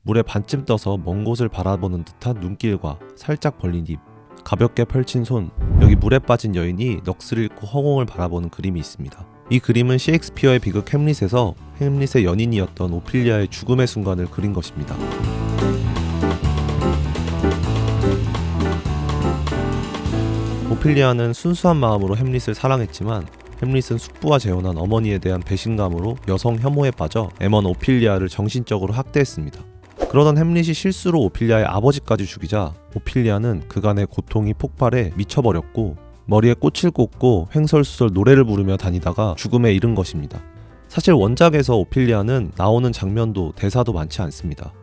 물에 반쯤 떠서 먼 곳을 바라보는 듯한 눈길과 살짝 벌린 입, 가볍게 펼친 손, 여기 물에 빠진 여인이 넋을 잃고 허공을 바라보는 그림이 있습니다. 이 그림은 셰익스피어의 비극 햄릿에서 햄릿의 연인이었던 오피리아의 죽음의 순간을 그린 것입니다. 오피리아는 순수한 마음으로 햄릿을 사랑했지만 햄릿은 숙부와 재혼한 어머니에 대한 배신감으로 여성 혐오에 빠져 애먼 오피리아를 정신적으로 학대했습니다. 그러던 햄릿이 실수로 오피리아의 아버지까지 죽이자 오피리아는 그간의 고통이 폭발해 미쳐버렸고 머리에 꽃을 꽂고 횡설수설 노래를 부르며 다니다가 죽음에 이른 것입니다. 사실 원작에서 오피리아는 나오는 장면도 대사도 많지 않습니다.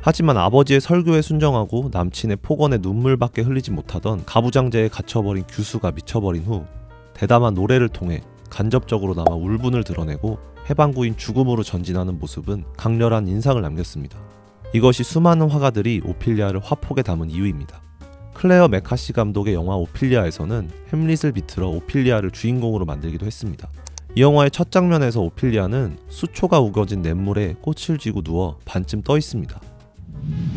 하지만 아버지의 설교에 순정하고 남친의 폭언에 눈물밖에 흘리지 못하던 가부장제에 갇혀버린 규수가 미쳐버린 후 대담한 노래를 통해 간접적으로나마 울분을 드러내고 해방구인 죽음으로 전진하는 모습은 강렬한 인상을 남겼습니다. 이것이 수많은 화가들이 오피리아를 화폭에 담은 이유입니다. 클레어 메카시 감독의 영화 오피리아에서는 햄릿을 비틀어 오피리아를 주인공으로 만들기도 했습니다. 이 영화의 첫 장면에서 오피리아는 수초가 우거진 냇물에 꽃을 쥐고 누워 반쯤 떠 있습니다.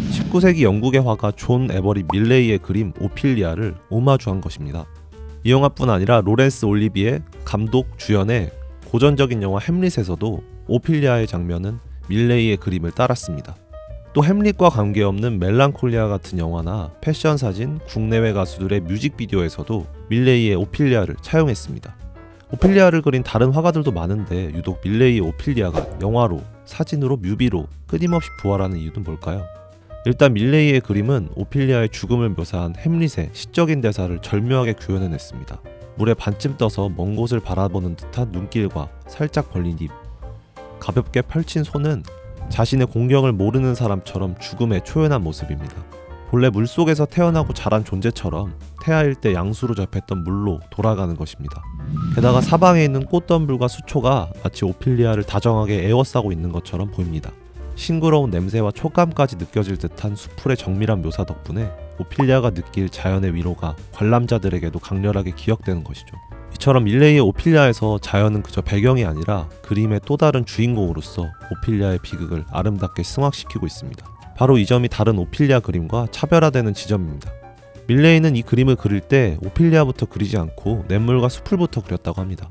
19세기 영국의 화가 존 에버리 밀레이의 그림 오피리아를 오마주한 것입니다. 이 영화뿐 아니라 로렌스 올리비에 감독 주연의 고전적인 영화 햄릿에서도 오피리아의 장면은 밀레이의 그림을 따랐습니다. 또 햄릿과 관계없는 멜랑콜리아 같은 영화나 패션 사진, 국내외 가수들의 뮤직비디오에서도 밀레이의 오피리아를 차용했습니다. 오피리아를 그린 다른 화가들도 많은데 유독 밀레이의 오피리아가 영화로, 사진으로, 뮤비로 끊임없이 부활하는 이유는 뭘까요? 일단 밀레이의 그림은 오피리아의 죽음을 묘사한 햄릿의 시적인 대사를 절묘하게 구현해냈습니다. 물에 반쯤 떠서 먼 곳을 바라보는 듯한 눈길과 살짝 벌린 입, 가볍게 펼친 손은 자신의 공경을 모르는 사람처럼 죽음에 초연한 모습입니다. 본래 물속에서 태어나고 자란 존재처럼 태아일 때 양수로 접했던 물로 돌아가는 것입니다. 게다가 사방에 있는 꽃덤불과 수초가 마치 오피리아를 다정하게 에워싸고 있는 것처럼 보입니다. 싱그러운 냄새와 촉감까지 느껴질 듯한 수풀의 정밀한 묘사 덕분에 오피리아가 느낄 자연의 위로가 관람자들에게도 강렬하게 기억되는 것이죠. 이처럼 밀레이의 오피리아에서 자연은 그저 배경이 아니라 그림의 또 다른 주인공으로서 오피리아의 비극을 아름답게 승화시키고 있습니다. 바로 이 점이 다른 오피리아 그림과 차별화되는 지점입니다. 밀레이는 이 그림을 그릴 때 오피리아부터 그리지 않고 냇물과 수풀부터 그렸다고 합니다.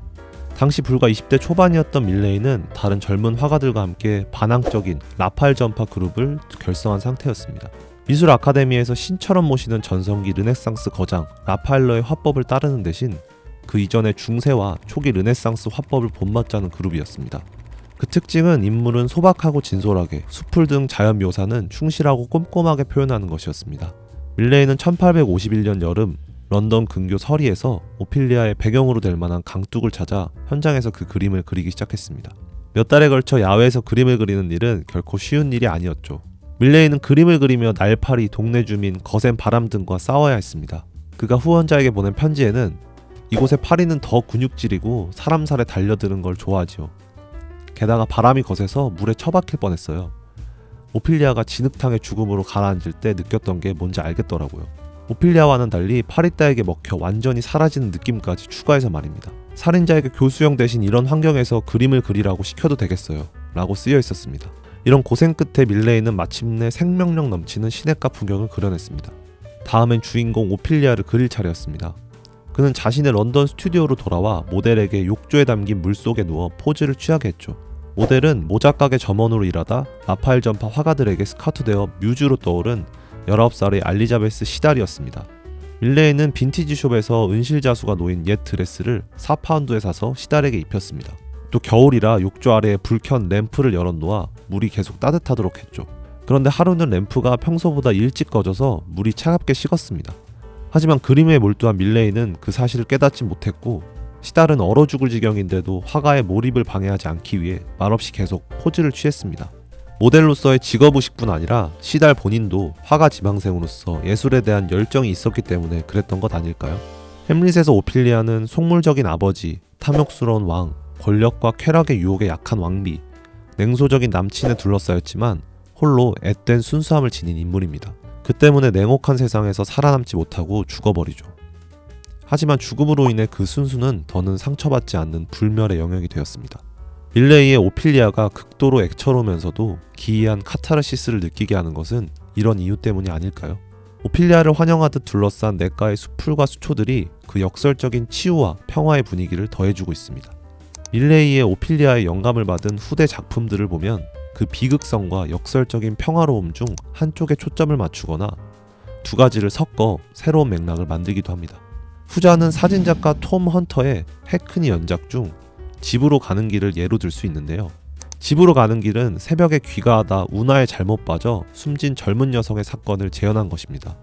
당시 불과 20대 초반이었던 밀레이는 다른 젊은 화가들과 함께 반항적인 라파엘 전파 그룹을 결성한 상태였습니다. 미술 아카데미에서 신처럼 모시는 전성기 르네상스 거장 라파엘로의 화법을 따르는 대신 그 이전의 중세와 초기 르네상스 화법을 본받자는 그룹이었습니다. 그 특징은 인물은 소박하고 진솔하게, 수풀 등 자연 묘사는 충실하고 꼼꼼하게 표현하는 것이었습니다. 밀레이는 1851년 여름 런던 근교 서리에서 오피리아의 배경으로 될 만한 강둑을 찾아 현장에서 그 그림을 그리기 시작했습니다. 몇 달에 걸쳐 야외에서 그림을 그리는 일은 결코 쉬운 일이 아니었죠. 밀레이는 그림을 그리며 날파리, 동네 주민, 거센 바람 등과 싸워야 했습니다. 그가 후원자에게 보낸 편지에는 이곳의 파리는 더 근육질이고 사람 살에 달려드는 걸 좋아하지요. 게다가 바람이 거세서 물에 처박힐 뻔했어요. 오피리아가 진흙탕의 죽음으로 가라앉을 때 느꼈던 게 뭔지 알겠더라고요. 오피리아와는 달리 파리떼에게 먹혀 완전히 사라지는 느낌까지 추가해서 말입니다. 살인자에게 교수형 대신 이런 환경에서 그림을 그리라고 시켜도 되겠어요 라고 쓰여 있었습니다. 이런 고생 끝에 밀레이는 마침내 생명력 넘치는 시냇가 풍경을 그려냈습니다. 다음엔 주인공 오피리아를 그릴 차례였습니다. 그는 자신의 런던 스튜디오로 돌아와 모델에게 욕조에 담긴 물속에 누워 포즈를 취하게 했죠. 모델은 모자가게 점원으로 일하다 라파엘 전파 화가들에게 스카우트되어 뮤즈로 떠오른 19살의 알리자베스 시달이었습니다. 밀레이는 빈티지숍에서 은실자수가 놓인 옛 드레스를 4파운드에 사서 시달에게 입혔습니다. 또 겨울이라 욕조 아래에 불켠 램프를 열어놓아 물이 계속 따뜻하도록 했죠. 그런데 하루는 램프가 평소보다 일찍 꺼져서 물이 차갑게 식었습니다. 하지만 그림에 몰두한 밀레이는 그 사실을 깨닫지 못했고 시달은 얼어 죽을 지경인데도 화가의 몰입을 방해하지 않기 위해 말없이 계속 포즈를 취했습니다. 모델로서의 직업의식뿐 아니라 시달 본인도 화가 지망생으로서 예술에 대한 열정이 있었기 때문에 그랬던 것 아닐까요? 햄릿에서 오피리아는 속물적인 아버지, 탐욕스러운 왕, 권력과 쾌락의 유혹에 약한 왕비, 냉소적인 남친에 둘러싸였지만 홀로 앳된 순수함을 지닌 인물입니다. 그 때문에 냉혹한 세상에서 살아남지 못하고 죽어버리죠. 하지만 죽음으로 인해 그 순수는 더는 상처받지 않는 불멸의 영역이 되었습니다. 밀레이의 오피리아가 극도로 애처로우면서도 기이한 카타르시스를 느끼게 하는 것은 이런 이유 때문이 아닐까요? 오피리아를 환영하듯 둘러싼 냇가의 수풀과 수초들이 그 역설적인 치유와 평화의 분위기를 더해주고 있습니다. 밀레이의 오피리아의 영감을 받은 후대 작품들을 보면 그 비극성과 역설적인 평화로움 중 한쪽에 초점을 맞추거나 두 가지를 섞어 새로운 맥락을 만들기도 합니다. 후자는 사진작가 톰 헌터의 해크니 연작 중 집으로 가는 길을 예로 들 수 있는데요. 집으로 가는 길은 새벽에 귀가하다 운하에 잘못 빠져 숨진 젊은 여성의 사건을 재현한 것입니다.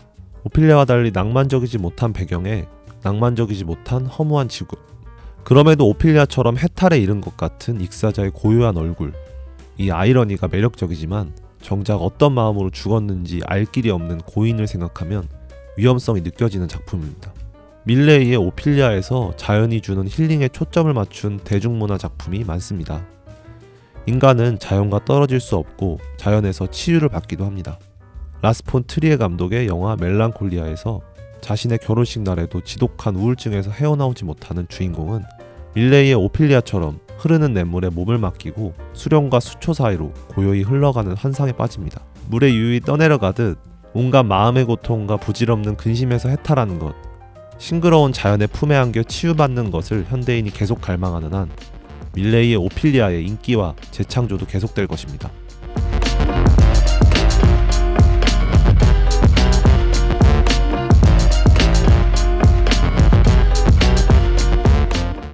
오피리아와 달리 낭만적이지 못한 배경에 낭만적이지 못한 허무한 지구. 그럼에도 오피리아처럼 해탈에 이른 것 같은 익사자의 고요한 얼굴. 이 아이러니가 매력적이지만 정작 어떤 마음으로 죽었는지 알 길이 없는 고인을 생각하면 위험성이 느껴지는 작품입니다. 밀레이의 오피리아에서 자연이 주는 힐링에 초점을 맞춘 대중문화 작품이 많습니다. 인간은 자연과 떨어질 수 없고 자연에서 치유를 받기도 합니다. 라스 폰 트리에 감독의 영화 멜랑콜리아에서 자신의 결혼식 날에도 지독한 우울증에서 헤어나오지 못하는 주인공은 밀레이의 오피리아처럼 흐르는 냇물에 몸을 맡기고 수령과 수초 사이로 고요히 흘러가는 환상에 빠집니다. 물에 유유히 떠내려가듯 온갖 마음의 고통과 부질없는 근심에서 해탈하는 것, 싱그러운 자연의 품에 안겨 치유받는 것을 현대인이 계속 갈망하는 한 밀레이의 오피리아의 인기와 재창조도 계속될 것입니다.